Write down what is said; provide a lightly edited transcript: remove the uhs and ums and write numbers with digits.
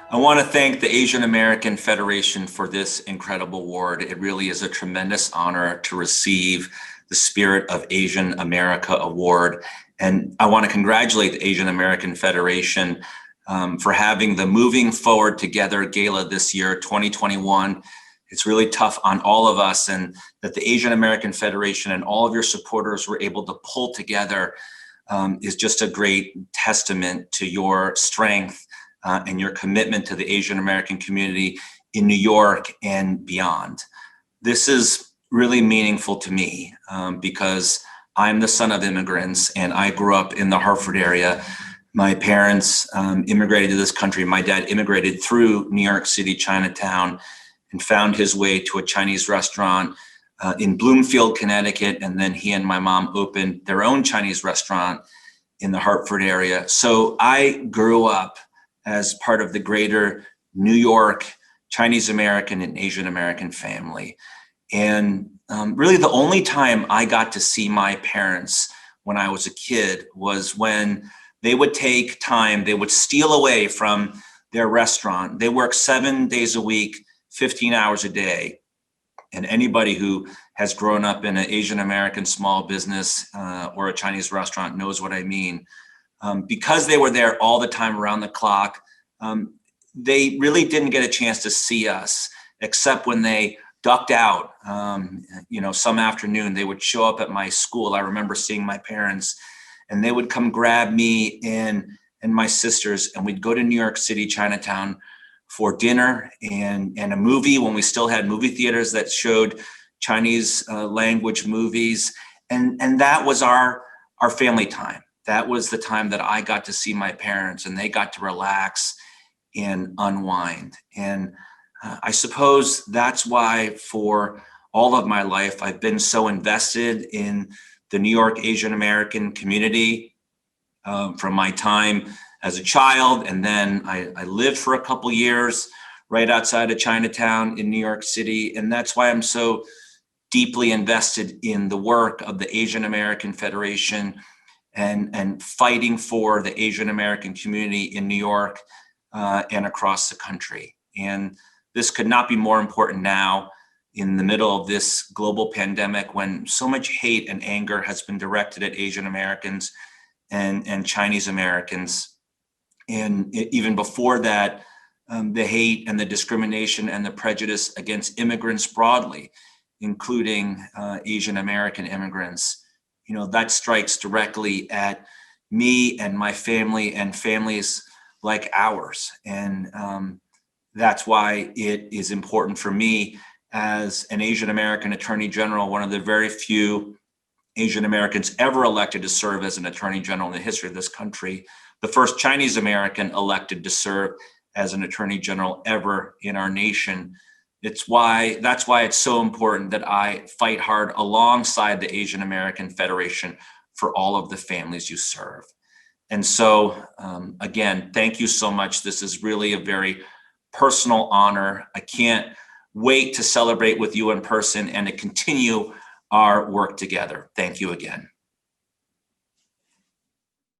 I want to thank the Asian American Federation for this incredible award. It really is a tremendous honor to receive the Spirit of Asian America Award. And I want to congratulate the Asian American Federation for having the Moving Forward Together Gala this year, 2021. It's really tough on all of us, and that the Asian American Federation and all of your supporters were able to pull together is just a great testament to your strength and your commitment to the Asian American community in New York and beyond. This is really meaningful to me because I'm the son of immigrants and I grew up in the Hartford area. My parents immigrated to this country. My dad immigrated through New York City, Chinatown, and found his way to a Chinese restaurant in Bloomfield, Connecticut. And then he and my mom opened their own Chinese restaurant in the Hartford area. So I grew up as part of the greater New York Chinese American and Asian American family. And really the only time I got to see my parents when I was a kid was when they would take time, they would steal away from their restaurant. They work 7 days a week, 15 hours a day. And anybody who has grown up in an Asian American small business or a Chinese restaurant knows what I mean. Because they were there all the time around the clock, they really didn't get a chance to see us, except when they ducked out. Some afternoon they would show up at my school. I remember seeing my parents, and they would come grab me and my sisters, and we'd go to New York City, Chinatown, for dinner and a movie when we still had movie theaters that showed Chinese language movies. And that was our family time. That was the time that I got to see my parents and they got to relax and unwind. And I suppose that's why for all of my life, I've been so invested in the New York Asian American community from my time as a child. And then I lived for a couple years right outside of Chinatown in New York City. And that's why I'm so deeply invested in the work of the Asian American Federation and fighting for the Asian American community in New York and across the country. And this could not be more important now in the middle of this global pandemic when so much hate and anger has been directed at Asian Americans and Chinese Americans. And even before that, the hate and the discrimination and the prejudice against immigrants broadly, including Asian American immigrants, that strikes directly at me and my family and families like ours. And that's why it is important for me as an Asian American Attorney General, one of the very few Asian Americans ever elected to serve as an Attorney General in the history of this country, the first Chinese American elected to serve as an Attorney General ever in our nation. That's why it's so important that I fight hard alongside the Asian American Federation for all of the families you serve. And so, again, thank you so much. This is really a very personal honor. I can't wait to celebrate with you in person and to continue our work together. Thank you again.